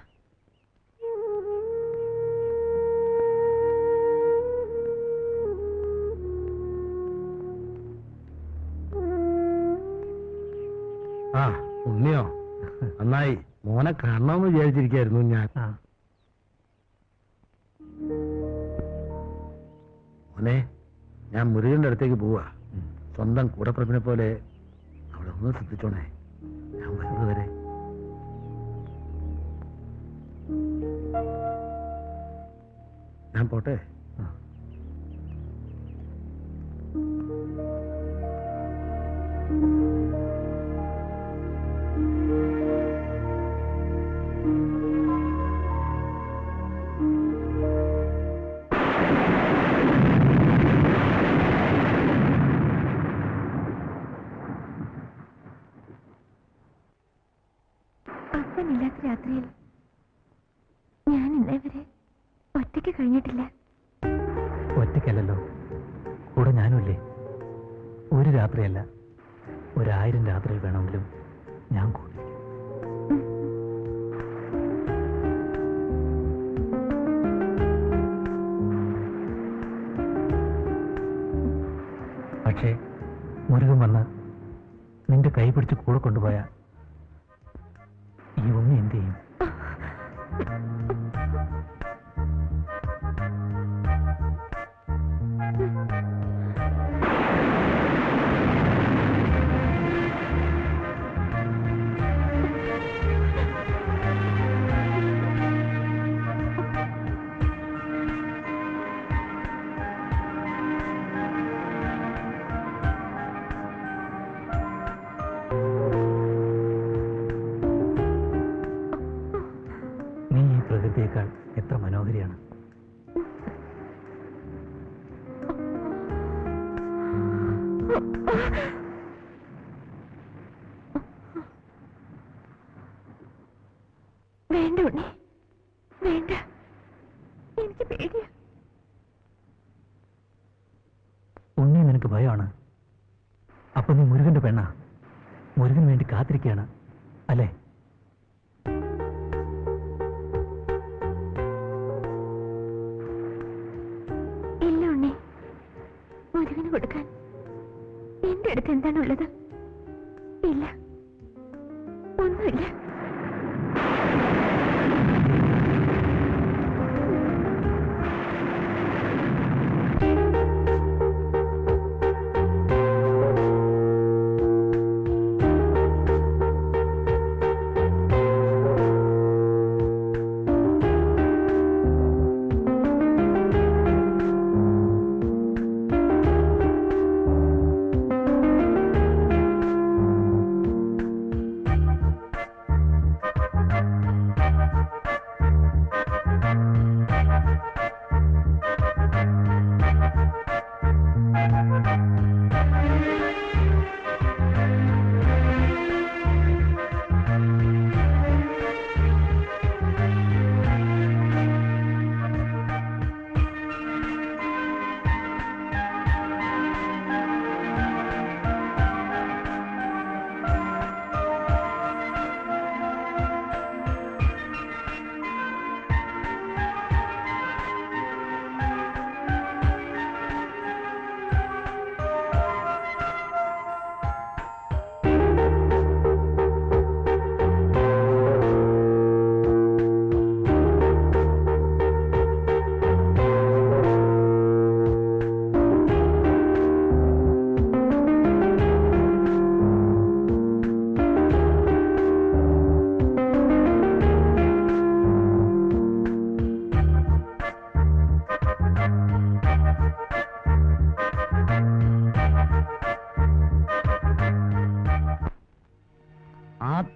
ആ ഉണ്ണിയോ, നന്നായി. മോനെ കാണണമെന്ന് വിചാരിച്ചിരിക്കായിരുന്നു ഞാൻ. മോനെ, ഞാൻ മുരുകന്റെ അടുത്തേക്ക് പോവാ. സ്വന്തം കൂടപ്പിറപ്പിനെ പോലെ അവിടെ ഒന്ന് ശ്രദ്ധിച്ചോണേ. ഞാൻ വരുന്നത് വരെ. ഞാൻ പോട്ടെ. ആരുമില്ലാത്ത രാത്രിയിൽ ഞാൻ ഇന്നേ വരെ ഒറ്റയ്ക്ക് കഴിഞ്ഞിട്ടില്ല. ഒറ്റയ്ക്കല്ലല്ലോ, കൂടെ ഞാനുമില്ലേ. ഒരു രാത്രിയല്ല, 1000 രാത്രിയിൽ വേണമെങ്കിലും ഞാൻ കൂടി. പക്ഷേ മുരുകൻ വന്ന് നിന്റെ കൈ പിടിച്ച് കൂടെ കൊണ്ടുപോയ ഈ ഉണ്ണി എന്ത് ചെയ്യും? നീ ഈ പ്രകൃതിയേക്കാൾ എത്ര മനോഹരിയാണ്. വേണ്ട ഉണ്ണി, വേണ്ട, എനിക്ക് പേടിയാ. ഉണ്ണി നിനക്ക് ഭയമാണ്. അപ്പൊ നീ മുരുകന്റെ പെണ്ണാ. മുരുകന് വേണ്ടി കാത്തിരിക്കുകയാണ് അല്ലേ? ഇല്ല ഉണ്ണി, മുരുകന് കൊടുക്കാൻ എന്റെ അടുത്ത് എന്താണുള്ളത്? ഇല്ല, ഒന്നുമില്ല.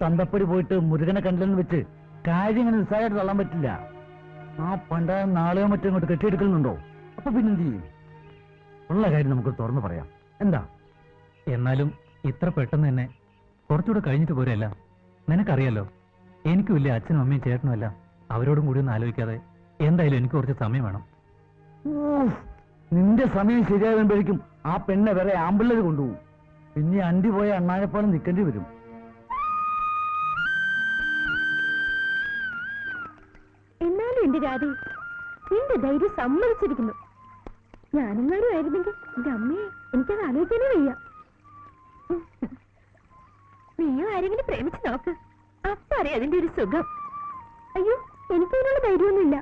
തന്തപ്പടി പോയിട്ട് മുരുകനെ കണ്ടില്ലെന്ന് വെച്ച് കാര്യം ഇങ്ങനെ നിസ്സാരമായിട്ട് തള്ളാൻ പറ്റില്ല. ആ പണ്ടായ നാളെയോ മറ്റോ ഇങ്ങോട്ട് കെട്ടിയെടുക്കുന്നുണ്ടോ? അപ്പൊ പിന്നെന്ത് ചെയ്യും? ഉള്ള കാര്യം നമുക്ക് തുറന്നു പറയാം. എന്താ? എന്നാലും ഇത്ര പെട്ടെന്ന് തന്നെ കുറച്ചുകൂടെ കഴിഞ്ഞിട്ട് പോരല്ല. നിനക്കറിയാലോ, എനിക്കും ഇല്ല അച്ഛനും അമ്മയും ചേട്ടനും അല്ല. അവരോടും കൂടി ഒന്ന് ആലോചിക്കാതെ എന്തായാലും എനിക്ക് കുറച്ച് സമയം വേണം. നിന്റെ സമയം ശരിയാകുമ്പോഴേക്കും ആ പെണ്ണെ വേറെ ആമ്പിള്ളേർ കൊണ്ടുപോകും. പിന്നെ അണ്ടി പോയ അണ്ണാനെപ്പോലെ നിൽക്കേണ്ടി വരും. എന്നാലും എന്റെ രാധി, നിന്റെ ധൈര്യം സമ്മതിച്ചിരിക്കുന്നു. ഞാനെങ്ങാനും ആയിരുന്നെങ്കിൽ എന്റെ അമ്മയെ എനിക്കത് ആലോചിക്കാനേ വയ്യ. നീയോ ആരെങ്കിലും പ്രേമിച്ച് നോക്ക്, അപ്പൊ അറിയാം അതിന്റെ ഒരു സുഖം. അയ്യോ, എനിക്കതിനുള്ള ധൈര്യമൊന്നുമില്ല.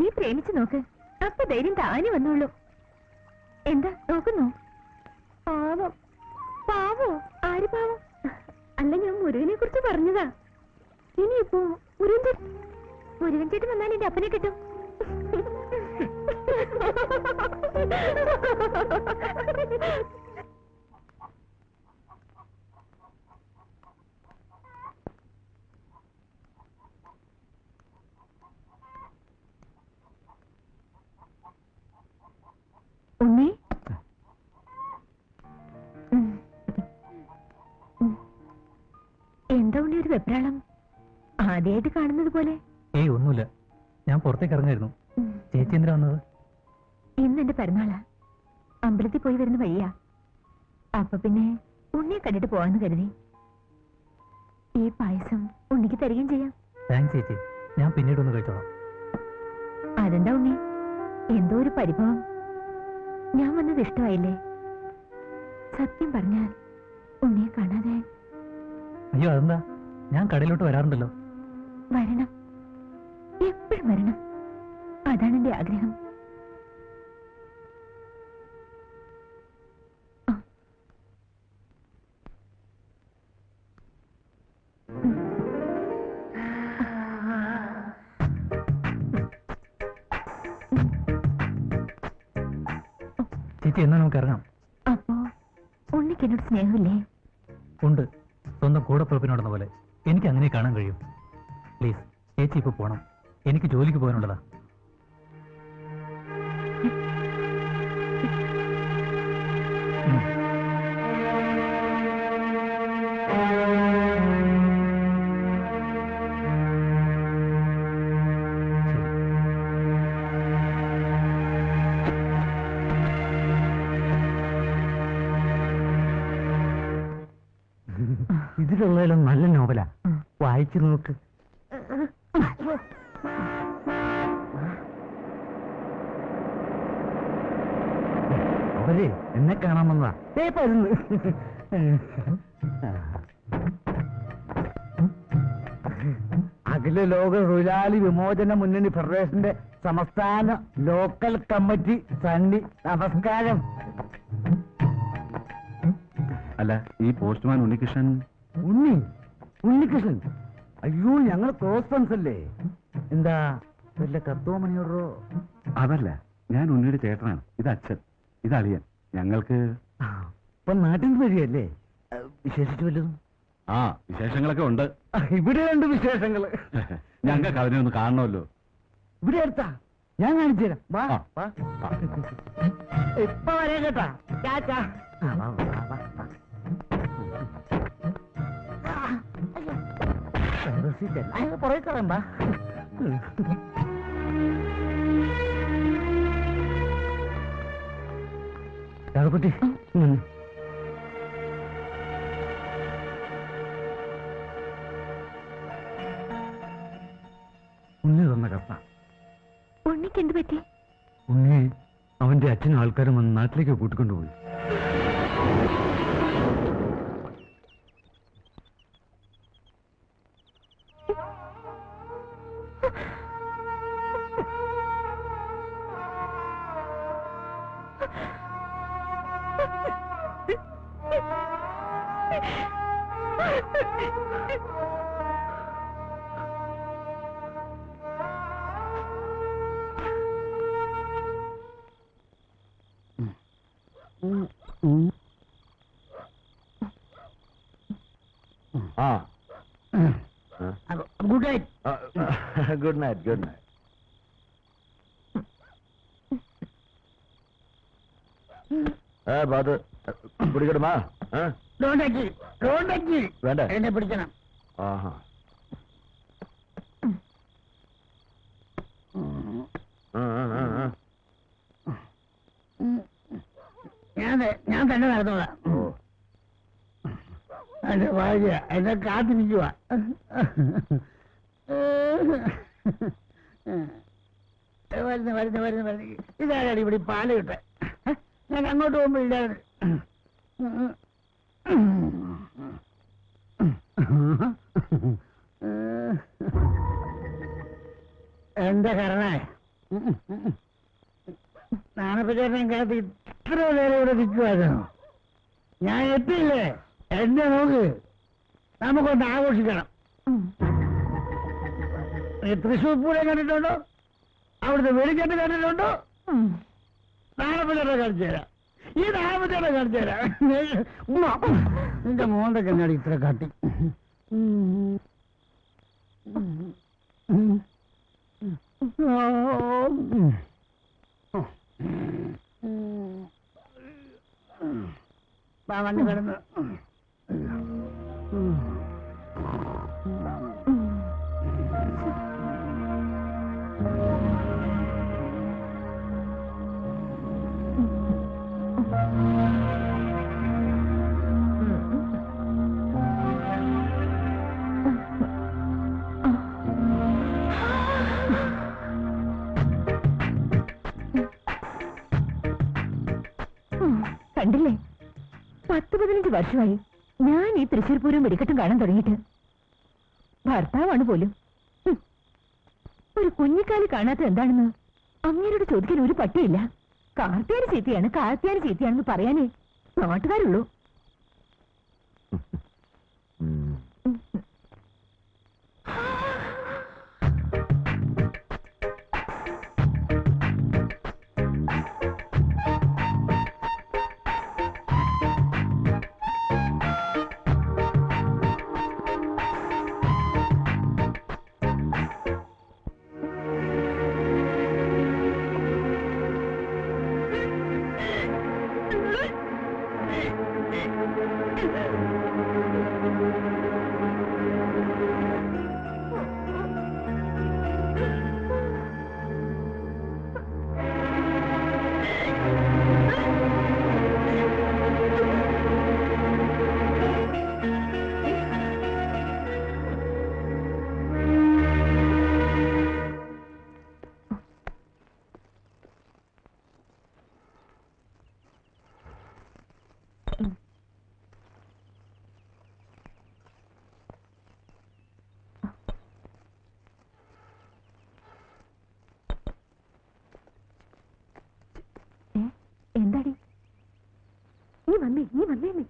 നീ പ്രേമിച്ച് നോക്ക്, അപ്പൊ ധൈര്യം താനെ വന്നോളൂ. എന്താ നോക്കുന്നോ? പാവം. പാവോ? ആര് പാവം? അല്ല, ഞാൻ മുരുകനെ കുറിച്ച് പറഞ്ഞതാ. ഇനിയിപ്പോ മുരുകൻ ചേട്ടൻ വന്നാൽ എന്റെ അപ്പനെ കിട്ടും. ഉണ്ണി, എന്താ ഉണ്ണി ഒരു വെപ്രാളം? ആദ്യമായിട്ട് കാണുന്നത് പോലെ. ഏയ് ഒന്നുമില്ല, ഞാൻ പുറത്തേക്ക് ഇറങ്ങായിരുന്നു. ചേച്ചി എന്തിനാ വന്നത്? ഇന്ന് എന്റെ പിറന്നാളാ. അമ്പലത്തിൽ പോയി വരുന്ന വഴിയാ. അപ്പൊ പിന്നെ ഉണ്ണിയെ കണ്ടിട്ട് പോവാന്ന് കരുതി. ഈ പായസം ഉണ്ണിക്ക് തരികയും ചെയ്യാം. താങ്ക്സ് ചേച്ചി, ഞാൻ പിന്നീട് ഒന്ന് കഴിച്ചോളാം. അതെന്താ ഉണ്ണി, എന്തോ ഒരു പരിഭവം. ഞാൻ വന്നത് ഇഷ്ടമായില്ലേ? സത്യം പറഞ്ഞാൽ ഉണ്ണിയെ കാണാതെ. അയ്യോ അതെന്താ, ഞാൻ കടയിലോട്ട് വരാറുണ്ടല്ലോ. വരണം, എപ്പോഴും വരണം. അതാണ് എന്റെ ആഗ്രഹം. ചേച്ചി എന്നാ നമുക്ക് ഇറങ്ങാം. അപ്പോ ഉണ്ണിക്ക് എന്നോട് സ്നേഹമില്ലേ? ഉണ്ട്, സ്വന്തം കൂടപ്പുറപ്പിനോടെന്ന പോലെ. എനിക്ക് അങ്ങനെ കാണാൻ കഴിയും. പ്ലീസ് ചേച്ചി ഇപ്പൊ പോണം, എനിക്ക് ജോലിക്ക് പോകാനുള്ളതാ. ഇതിലുള്ളതിലും നല്ല നോവലാ, വായിച്ചു നോക്ക്. അവര് എന്നെ കാണാൻ വന്നതാ. അഖില ലോക തൊഴിലാളി വിമോചന മുന്നണി ഫെഡറേഷന്റെ സംസ്ഥാന ലോക്കൽ കമ്മിറ്റി സണ്ണി, നമസ്കാരം. അല്ല, ഈ പോസ്റ്റ്മാൻ ഉണ്ണികൃഷ്ണൻ? ഉണ്ണികൃഷ്ണൻ? അയ്യോ, ഞങ്ങൾ ക്ലോസ് ഫ്രണ്ട്സ് അല്ലേ. എന്താ വല്ല കത്തോ മണിയോടോ? അതല്ല, ഞാൻ ഉണ്ണിയുടെ ചേട്ടനാണ്. ഇത് അച്ഛൻ, ഇത് അളിയൻ. ഞങ്ങൾക്ക് ഇപ്പൊ നാട്ടിൽ നിന്ന് വരികയല്ലേ? വിശേഷിച്ചു വല്ലതും? ആ, വിശേഷങ്ങളൊക്കെ ഉണ്ട്. ഇവിടെ ഉണ്ട് വിശേഷങ്ങള്. ഞങ്ങൾക്ക് അതിനെ ഒന്ന് കാണണമല്ലോ. ഇവിടെ അടുത്താ, ഞാൻ കാണിച്ചു തരാം. വാ, ആ. വാ. ഇപ്പൊ വരേ കേട്ടാ. ചാച്ചാ. വാ, വാ, വാ, വാ. പുറകെ കയറണ്ട. രാഘവക്കുട്ടി, ഉണ്ണി തന്ന കത്ത. ഉണ്ണിക്ക് എന്ത് പറ്റി? ഉണ്ണി അവന്റെ അച്ഛനും ആൾക്കാരും വന്ന് നാട്ടിലേക്ക് കൂട്ടിക്കൊണ്ടുപോയി. Good night. Good night, good night. ബാത് പിടിക്കണമാ? വേണ്ട, എന്നെ പിടിക്കണം. ആഹാ. ഞാൻ തന്നെ നടന്നോളാം. എന്റെ ഭാര്യ എന്നെ കാത്തിരിക്കുക. വരുന്നു. ഇതാരാണ് ഇവിടെ പാല് കിട്ടെ? ഞാൻ അങ്ങോട്ട് പോകുമ്പോ ഇല്ലാതെ. എന്റെ കരണേ, നാണപ്പച്ചേട്ടൻ കാത്ത് ഇത്ര നേരം ഇവിടെ നിൽക്കുമായിരുന്നു. ഞാൻ എത്തിയില്ലേ? എന്നെ നോക്ക്, നമുക്കൊന്ന് ആഘോഷിക്കണം. തൃശ്ശൂർ പൂരം കണ്ടിട്ടുണ്ടോ? അവിടുത്തെ വെടിക്കെട്ട് കണ്ടിട്ടുണ്ടോ? നാണപ്പച്ചേട്ടനെ കാണിച്ചു തരാം. ഈ നാണപ്പച്ചേട്ടനെ കാണിച്ചു തരാം. നിന്റെ മോന്റെ കണ്ണാടി ഇത്ര കാട്ടി. വണ്ടി കിടന്ന് 10-15 വർഷമായി ഞാൻ ഈ തൃശ്ശൂർ പൂരം വെടിക്കെട്ടും കാണാൻ തുടങ്ങിയിട്ട്. ഭർത്താവാണ് പോലും. ഒരു കുഞ്ഞിക്കാലി കാണാത്ത എന്താണെന്ന് അങ്ങേരോട് ചോദിക്കാൻ ഒരു പട്ടിയില്ല. കാർത്തിയാനി ചീത്തയാണ്, കാർത്തിയാനി ചീത്തയാണെന്ന് പറയാനേ നാട്ടുകാരുള്ളൂ. എന്താടി നീ വന്നേ നീ.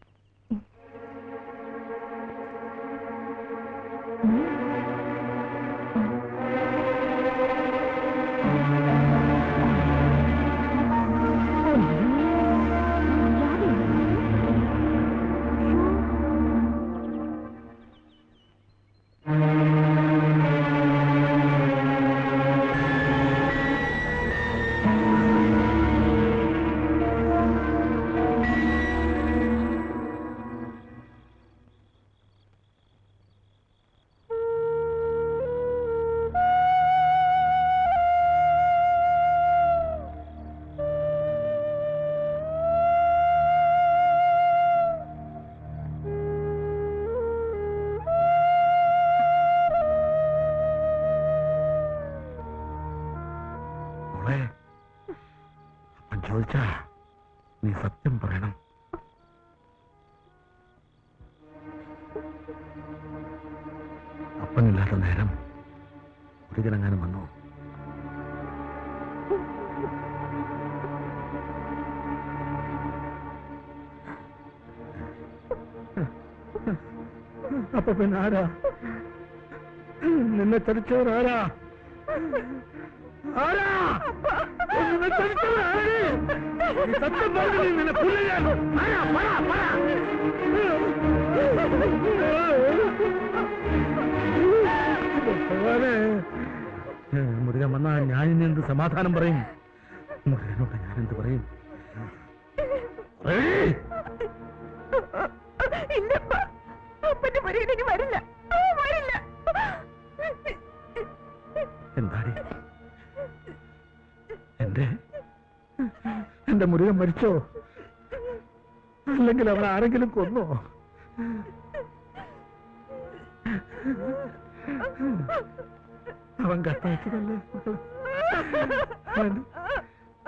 അപ്പൻ ചോദിച്ചാ നീ സത്യം പറയണം. അപ്പനില്ലാത്ത നേരം ഒരിക്കലെങ്ങാനും വന്നു? അപ്പൊ പിന്നെ ആരാ നിന്നെ ചതിച്ചവരാരാ? ആരാ നിന്നെ ചതിച്ചവരാര്? സത്യം പറഞ്ഞു നിന്നെ പുല്ലാൻ. മുരുകൻ വന്നാ ഞാൻ ഇനി എന്ത് സമാധാനം പറയും? മുരുകനോട് ഞാനെന്ത് പറയും? എന്താടി എന്റെ മുരുകൻ മരിച്ചോ? അല്ലെങ്കിൽ അവൻ ആരെങ്കിലും കൊന്നോ? അവൻ കത്തയച്ചതല്ലേ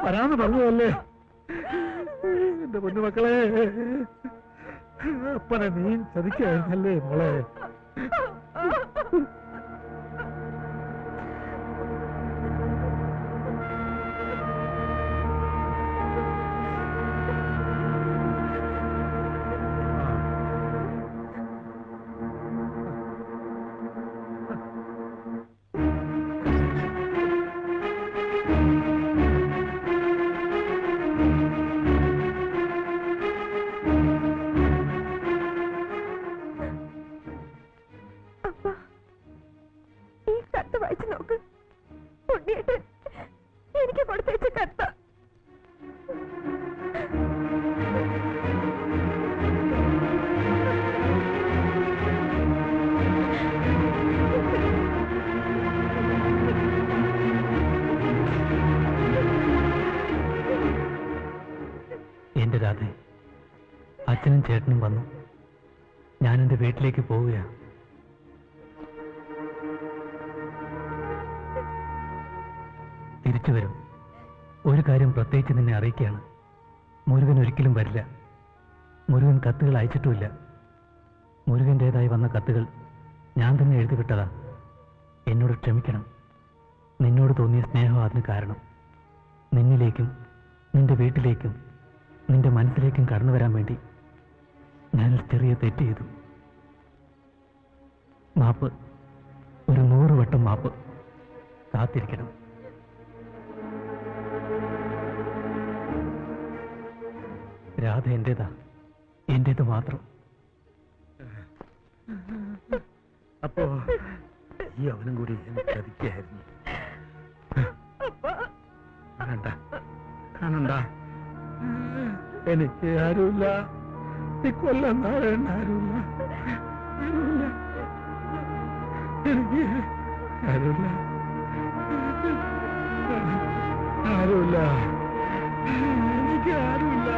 വരാന്ന് പറഞ്ഞതല്ലേ? എന്റെ പൊന്നുമക്കളെ, അപ്പനെ നീ ചതിക്കായിരുന്നല്ലേ മോളെ? വായിച്ചു നോക്ക്. ഉണ്ണിയേട്ടൻ എനിക്ക് കൊടുത്തയച്ച കത്ത. എന്റെ രാധേ, അച്ഛനും ചേട്ടനും വന്നു. ഞാൻ എന്റെ വീട്ടിലേക്ക് പോവുകയാണ്. തിരിച്ചു വരും. ഒരു കാര്യം പ്രത്യേകിച്ച് നിന്നെ അറിയിക്കുകയാണ്. മുരുകൻ ഒരിക്കലും വരില്ല. മുരുകൻ കത്തുകൾ അയച്ചിട്ടുമില്ല. മുരുകൻ്റേതായി വന്ന കത്തുകൾ ഞാൻ തന്നെ എഴുതിവിട്ടതാ. എന്നോട് ക്ഷമിക്കണം. നിന്നോട് തോന്നിയ സ്നേഹം അതിന് കാരണം. നിന്നിലേക്കും നിന്റെ വീട്ടിലേക്കും നിന്റെ മനസ്സിലേക്കും കടന്നു വരാൻ വേണ്ടി ഞാനൊരു ചെറിയ തെറ്റ് ചെയ്തു. മാപ്പ്, ഒരു 100 വട്ടം മാപ്പ്. കാത്തിരിക്കണം. രാധ എന്റേതാ, എന്റേത് മാത്രം. അപ്പോ ഈ അവനും കൂടി എന്നെ ചതിക്കായിരുന്നു. കാണണ്ട, എനിക്ക് ആരുമില്ല. ഈ കൊല്ലം താഴേണ്ട ആരുമില്ല. എനിക്ക് ആരുമില്ല. ആരുമില്ല. എനിക്ക് ആരുമില്ല.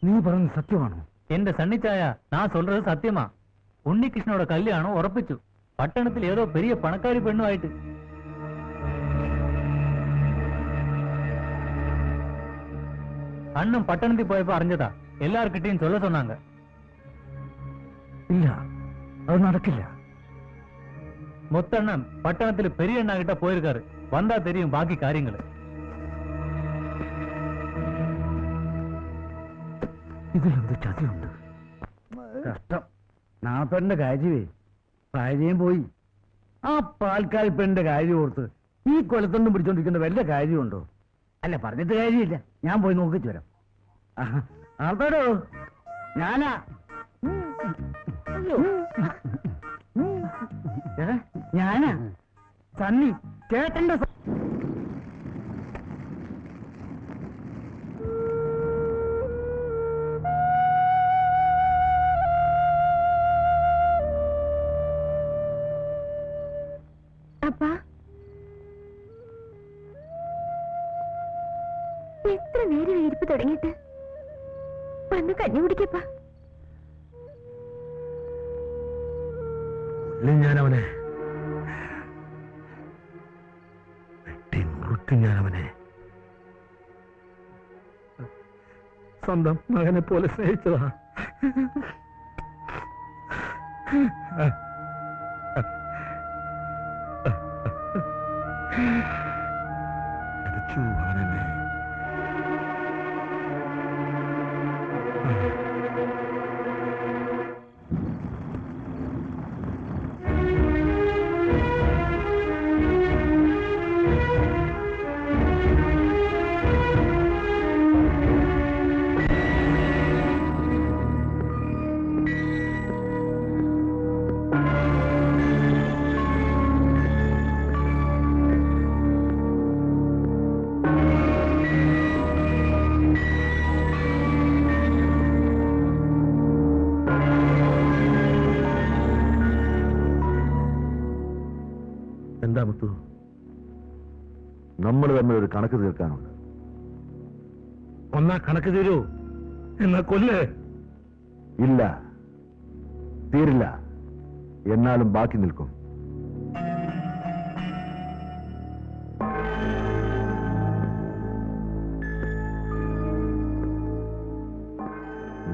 നീ പറഞ്ഞത് സത്യമാണോ? എന്റെ സണ്ണിച്ചായ, நான் சொல்றது சத்தியமா. ഉണ്ണികൃഷ്ണനോட കല്യാണം ഉറപ്പിച്ചു. പട്ടണത്തിൽ ഏതോ പെരിയ പണക്കാരി പെണ്ണുമായിട്ട്. അണ്ണൻ പട്ടണത്തിൽ പോയപ്പോ അറിഞ്ഞതാ. എല്ലാർക്കിട്ടെയും ചൊല്ല சொன்னாங்க. ഇല്ല, അത് നടക്കില്ല. மொத்தண்ணன் பட்டணத்தில் பெரிய அண்ணா கிட்ட போயிருக்காரு. வந்தா தெரியும் பாக்கி காரியங்கள். ഇതിലെന്ത് ചതിയുണ്ട്? കഷ്ടം. നാപ്പന്റെ കാര്യമേ, ഭാര്യയും പോയി. ആ പാൽക്കാൽ പെണ്ണിന്റെ കാര്യം ഓർത്ത് ഈ കൊലത്തൊന്നും പിടിച്ചോണ്ടിരിക്കുന്ന വല്ല കാര്യമുണ്ടോ? അല്ല, പറഞ്ഞിട്ട് കാര്യമില്ല. ഞാൻ പോയി നോക്കിച്ചു വരാം. ആൾക്കാരോ, ഞാനാ. ഞാനാ സണ്ണി, ചേട്ടന്റെ അപ്പാ, എത്ര നേരം ഇരിപ്പ് തുടങ്ങിയിട്ട്? വന്ന് കഞ്ഞി കുടിക്കപ്പാ. ഞാനവനെ വെട്ടി നുറുക്കും. ഞാനവനെ സ്വന്തം മകനെ പോലെ സ്നേഹിച്ചതാ. അവനെന്നെ എന്താ മുത്തു? നമ്മൾ തമ്മിൽ ഒരു കണക്ക് തീർക്കാനുണ്ട്. ഒന്നാ കണക്ക് തീരൂ, എന്നാ കൊല്ലേ. ഇല്ല, തീരില്ല. എന്നാലും ബാക്കി നിൽക്കും.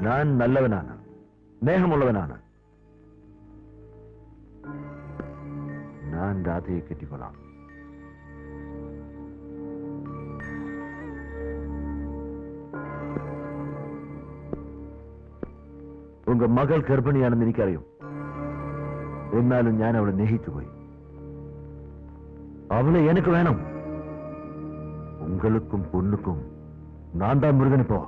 ഞാൻ നല്ലവനാണ്, സ്നേഹമുള്ളവനാണ്. ഞാൻ രാധയെ കെട്ടിക്കൊള്ളാം. உங்க மகள் கர்ப்பிணியாണെന്ന് എനിക്കറിയും. എന്നാലും ഞാൻ അവളെ സ്നേഹിച്ചു പോയി. அவளை எனக்கு வேணும். உங்களுக்கும் பொண்ணுக்கும் நான் தான் முருகன். இப்போ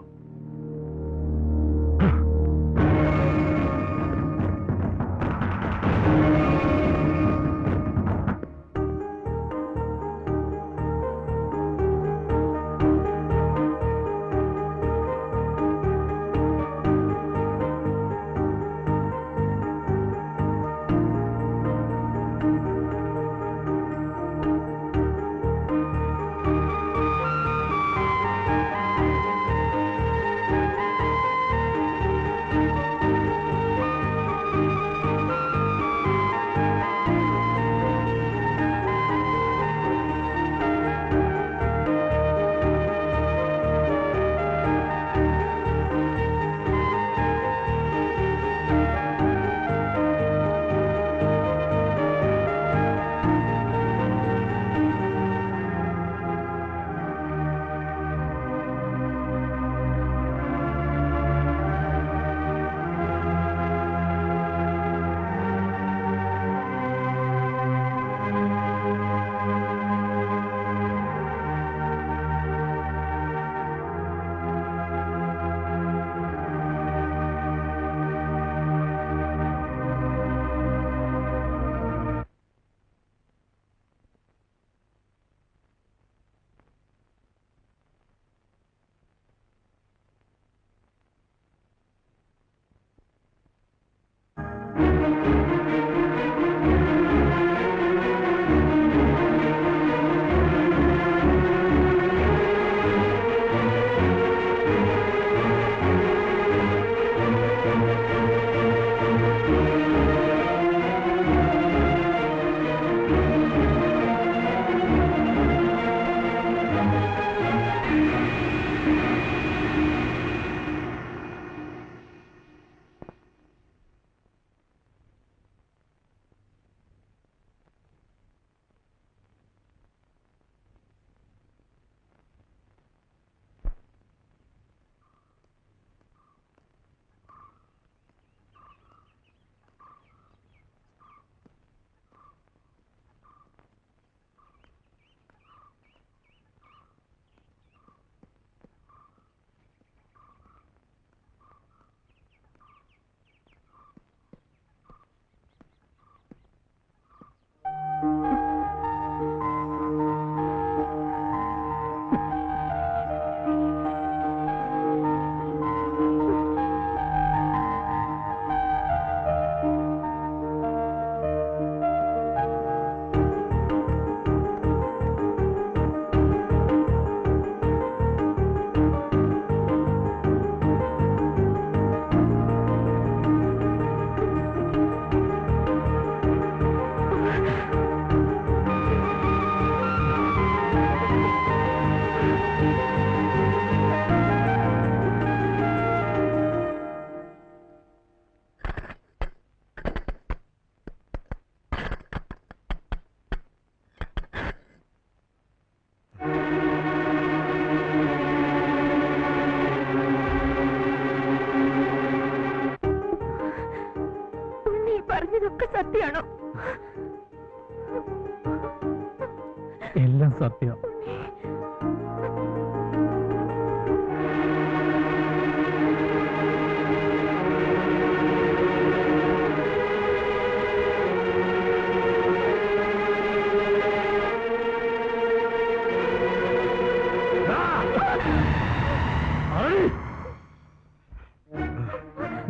എല്ലാം സത്യം.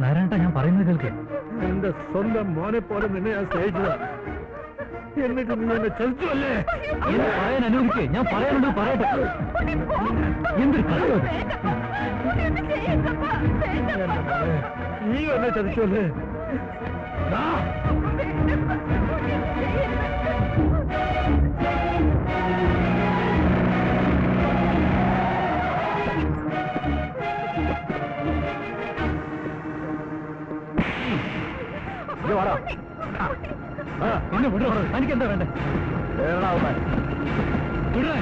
നാരായണ, ഞാൻ പറയുന്നത് കേൾക്ക്. എന്റെ സ്വന്തം മോനെ പോലെ നിന്നെ ഞാൻ സ്നേഹിച്ചതാ. എന്നിട്ട് നീ എന്നെ ചതിച്ചു അല്ലേ? എന്നെ പറയാൻ അനുവദിക്കേ. ഞാൻ പറയാനുള്ളത് പറയട്ടെ. എന്തൊരു കഥയോ ഇത്? നീ എന്നെ ചതിച്ചു അല്ലേ? എന്നെ വിടോ. എനിക്ക് എന്താ വേണ്ടേ? വിടേ.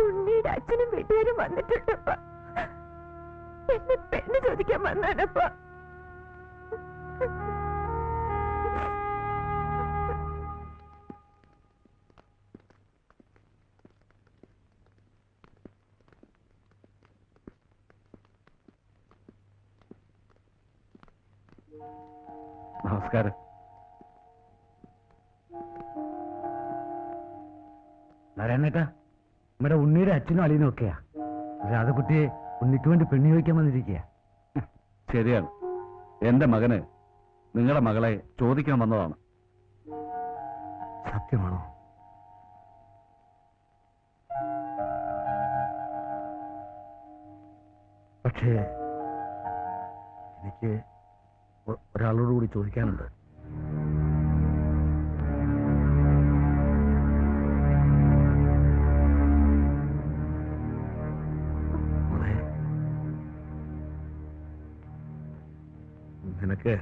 ഉണ്ണിയുടെ അച്ഛനും വീട്ടുകാരും വന്നിട്ടുണ്ടപ്പ. എന്നെ പെണ്ണ് ചോദിക്കാൻ വന്നാനപ്പ. നമസ്കാരം. നാരായണേട്ടാ, നമ്മുടെ ഉണ്ണിയുടെ അച്ഛനും അളിയനും ഒക്കെയാ. രാധകുട്ടിയെ ഉണ്ണിക്ക് വേണ്ടി പെണ്ണി വയ്ക്കാൻ വന്നിരിക്കുക. ശരിയാണ്. എന്റെ മകന് നിങ്ങളുടെ മകളെ ചോദിക്കാൻ വന്നതാണ്. സത്യമാണോ? പക്ഷേ എനിക്ക് ഒരാളോട് കൂടി ചോദിക്കാനുണ്ട്. നിൽക്ക്.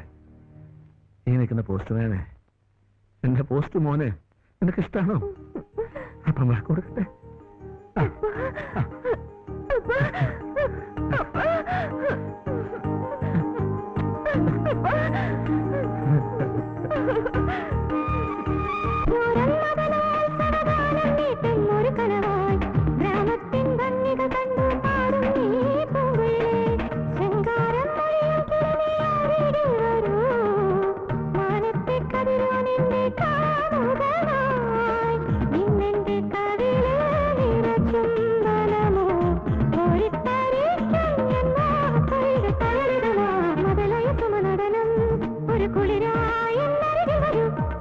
ഈ നിൽക്കുന്ന പോസ്റ്റ്മാനെ, എന്റെ പോസ്റ്റ് മോനെ നിനക്ക് ഇഷ്ടാണോ? അപ്പം വാക്ക് കൊടുക്കട്ടെ.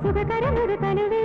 സുഖകരം ഒരു തനുവേ